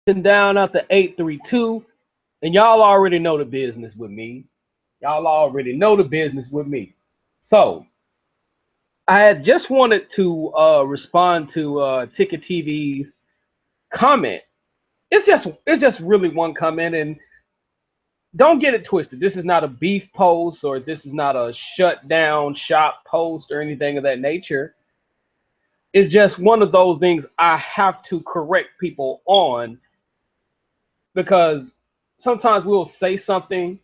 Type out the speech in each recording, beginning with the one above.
Down at the 832, and y'all already know the business with me. Y'all already know the business with me. So I had just wanted to respond to Ticket TV's comment. It's just really one comment, and don't get it twisted. This is not a beef post, or this is not a shut down shop post or anything of that nature. It's just one of those things I have to correct people on, because sometimes we'll say something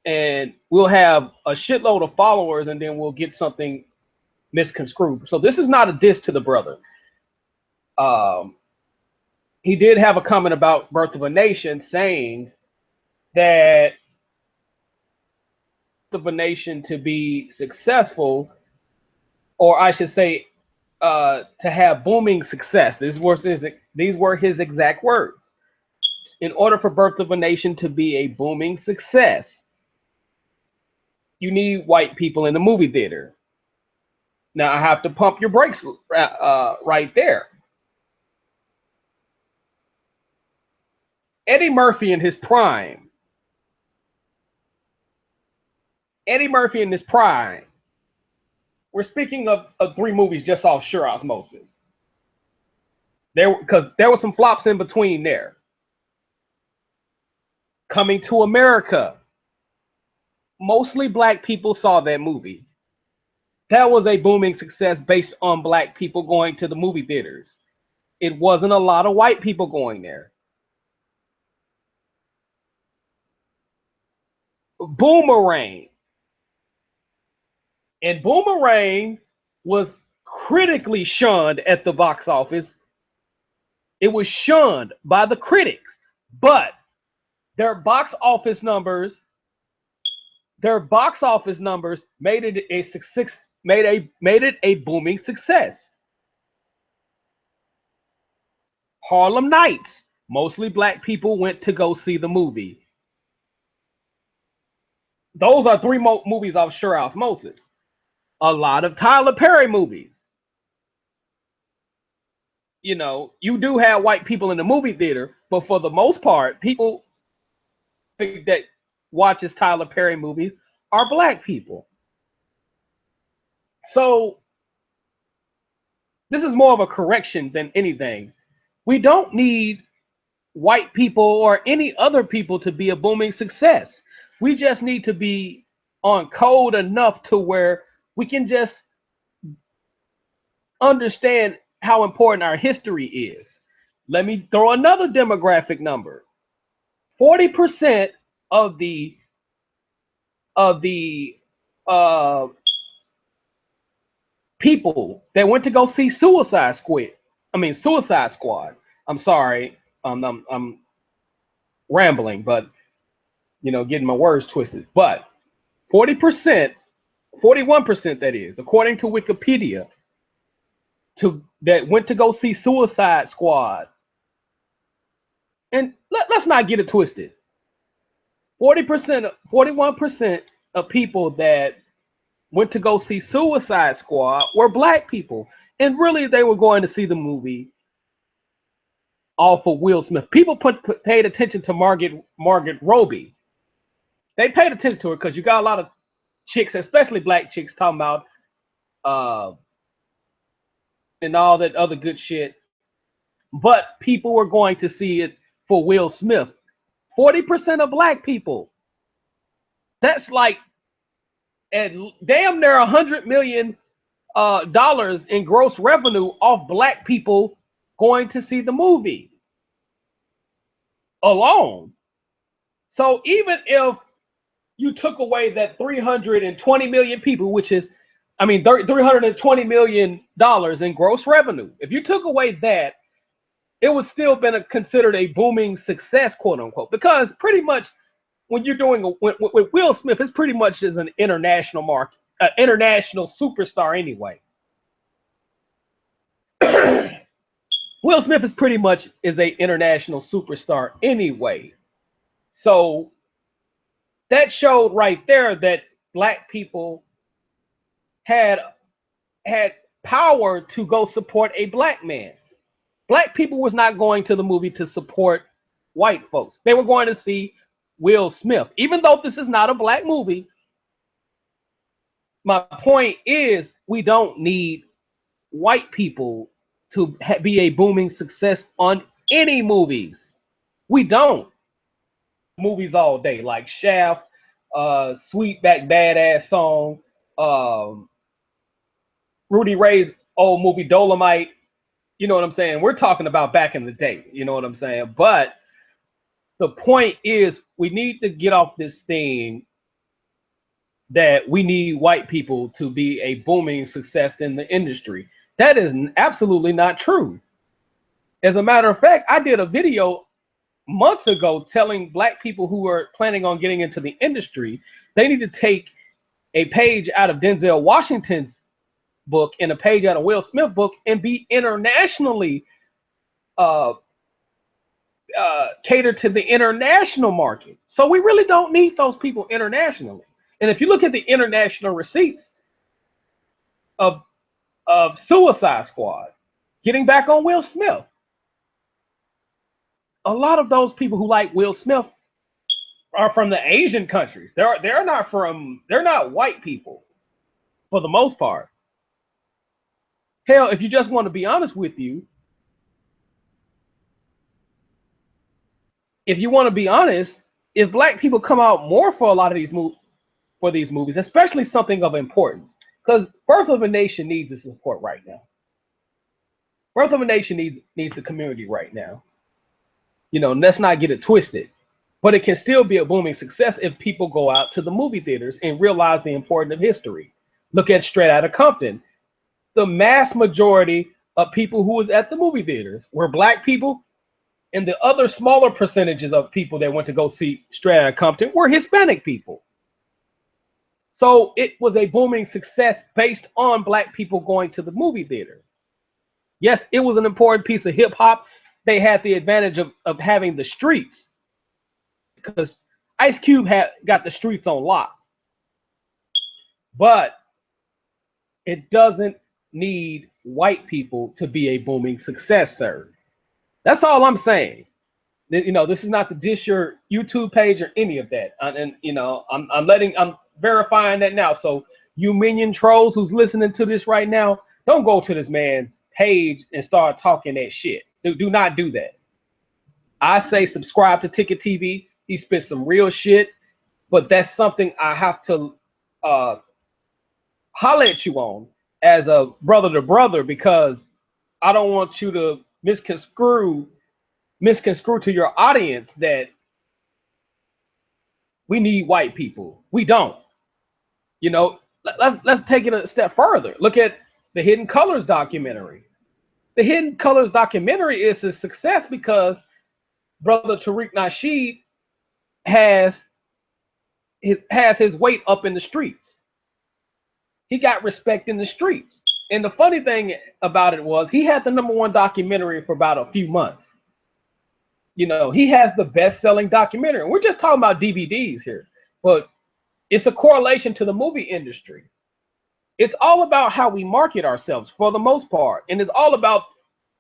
and we'll have a shitload of followers, and then we'll get something misconstrued. So this is not a diss to the brother. Um, he did have a comment about Birth of a Nation, saying that of a nation to be successful, or I should say, to have booming success. These were his exact words. In order for Birth of a Nation to be a booming success, you need white people in the movie theater. Now I have to pump your brakes right there. Eddie Murphy in his prime. Eddie Murphy in his prime. We're speaking of three movies just off sure osmosis. There were some flops in between there. Coming to America. Mostly black people saw that movie. That was a booming success based on black people going to the movie theaters. It wasn't a lot of white people going there. Boomerang. And Boomerang was critically shunned at the box office. It was shunned by the critics, but their box office numbers, their box office numbers made it a success, made it a booming success. Harlem Nights, mostly black people went to go see the movie. Those are three movies of sure osmosis. A lot of Tyler Perry movies. You do have white people in the movie theater, but for the most part, people that watches Tyler Perry movies are black people. So this is more of a correction than anything. We don't need white people or any other people to be a booming success. We just need to be on code enough to where we can just understand how important our history is. Let me throw another demographic number. 40% of the uh, people that went to go see Suicide Squad. I'm sorry, I'm rambling, but getting my words twisted. But 40%, 41% that is, according to Wikipedia, that went to go see Suicide Squad. And let's not get it twisted. 40%, 41% of people that went to go see Suicide Squad were black people. And really, they were going to see the movie off of Will Smith. People paid attention to Margaret Robbie. They paid attention to her because you got a lot of chicks, especially black chicks, talking about uh, and all that other good shit. But people were going to see it for Will Smith. 40% of black people. That's like at damn near $100 million in gross revenue off black people going to see the movie alone. So even if you took away that 320 million people, which is, I mean, $320 million in gross revenue, if you took away that, it would still been considered a booming success, quote unquote, because pretty much when you're doing with Will Smith, it's pretty much as an international market, international superstar anyway. Will Smith is pretty much is a international superstar anyway. So that showed right there that black people had had power to go support a black man. Black people was not going to the movie to support white folks. They were going to see Will Smith. Even though this is not a black movie, my point is we don't need white people to be a booming success on any movies. We don't. Movies all day, like Shaft, Sweetback Badass Song, Rudy Ray's old movie Dolomite. You know what I'm saying? We're talking about back in the day. You know what I'm saying? But the point is, we need to get off this thing that we need white people to be a booming success in the industry. That is absolutely not true. As a matter of fact, I did a video months ago telling black people who are planning on getting into the industry, they need to take a page out of Denzel Washington's book and a page out of Will Smith's book and be internationally uh, cater to the international market. So we really don't need those people internationally. And if you look at the international receipts of Suicide Squad, getting back on Will Smith, a lot of those people who like Will Smith are from the Asian countries. They're not white people for the most part. Hell, if you just want to be honest with you, if you want to be honest, if black people come out more for a lot of these movies, especially something of importance, because Birth of a Nation needs the support right now. Birth of a Nation needs the community right now. You know, let's not get it twisted. But it can still be a booming success if people go out to the movie theaters and realize the importance of history. Look at Straight Outta Compton. The mass majority of people who was at the movie theaters were black people, and the other smaller percentages of people that went to go see Straight Outta Compton were Hispanic people. So it was a booming success based on black people going to the movie theater. Yes, it was an important piece of hip hop. They had the advantage of having the streets, because Ice Cube had got the streets on lock. But it doesn't need white people to be a booming success, sir. That's all I'm saying. You know, this is not to dish your YouTube page or any of that. And you know, I'm verifying that now. So you minion trolls who's listening to this right now, don't go to this man's page and start talking that shit. Do not do that. I say subscribe to Ticket TV. He spit some real shit, but that's something I have to holler at you on as a brother to brother, because I don't want you to misconstrue to your audience that we need white people. We don't. You know, let's take it a step further. Look at the Hidden Colors documentary. The Hidden Colors documentary is a success because brother Tariq Nasheed has his weight up in the streets. He got respect in the streets. And the funny thing about it was he had the #1 documentary for about a few months. You know, he has the best-selling documentary. We're just talking about DVDs here, but it's a correlation to the movie industry. It's all about how we market ourselves for the most part. And it's all about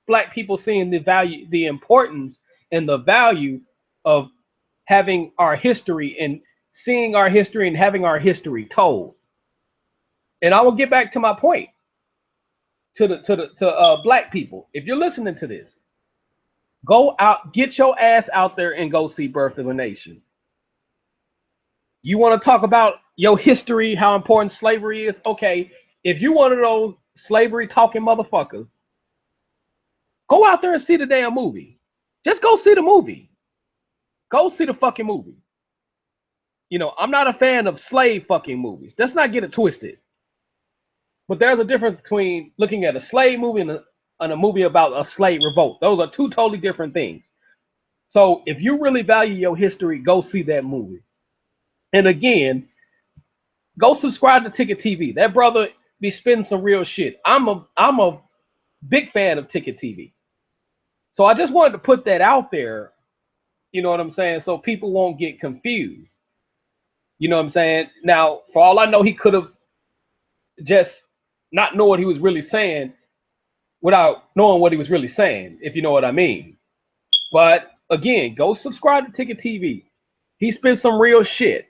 black people seeing the value, the importance, and the value of having our history and seeing our history and having our history told. And I will get back to my point to black people. If you're listening to this, go out, get your ass out there and go see Birth of a Nation. You want to talk about your history, how important slavery is? Okay, if you're one of those slavery talking motherfuckers, go out there and see the damn movie. Just go see the movie. Go see the fucking movie. You know, I'm not a fan of slave fucking movies. Let's not get it twisted. But there's a difference between looking at a slave movie and a movie about a slave revolt. Those are two totally different things. So if you really value your history, go see that movie. And again, go subscribe to Ticket TV. That brother be spitting some real shit. I'm a big fan of Ticket TV. So I just wanted to put that out there, you know what I'm saying, so people won't get confused. You know what I'm saying? Now, for all I know, he could have just not know what he was really saying without knowing what he was really saying, if you know what I mean. But again, go subscribe to Ticket TV. He spent some real shit.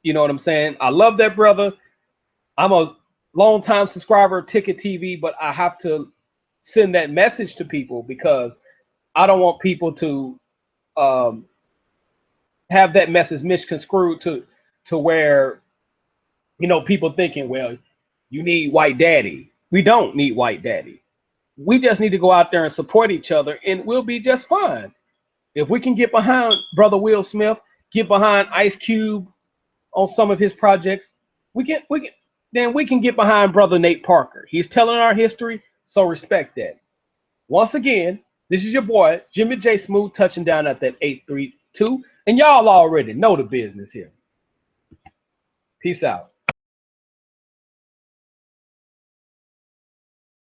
You know what I'm saying? I love that brother. I'm a long time subscriber of Ticket TV, but I have to send that message to people because I don't want people to um, have that message misconstrued to where people thinking, well, you need white daddy. We don't need white daddy. We just need to go out there and support each other, and we'll be just fine. If we can get behind brother Will Smith, get behind Ice Cube on some of his projects, we can get behind brother Nate Parker. He's telling our history, so respect that. Once again, this is your boy Jimmy J Smooth touching down at that 832, and y'all already know the business here. Peace out.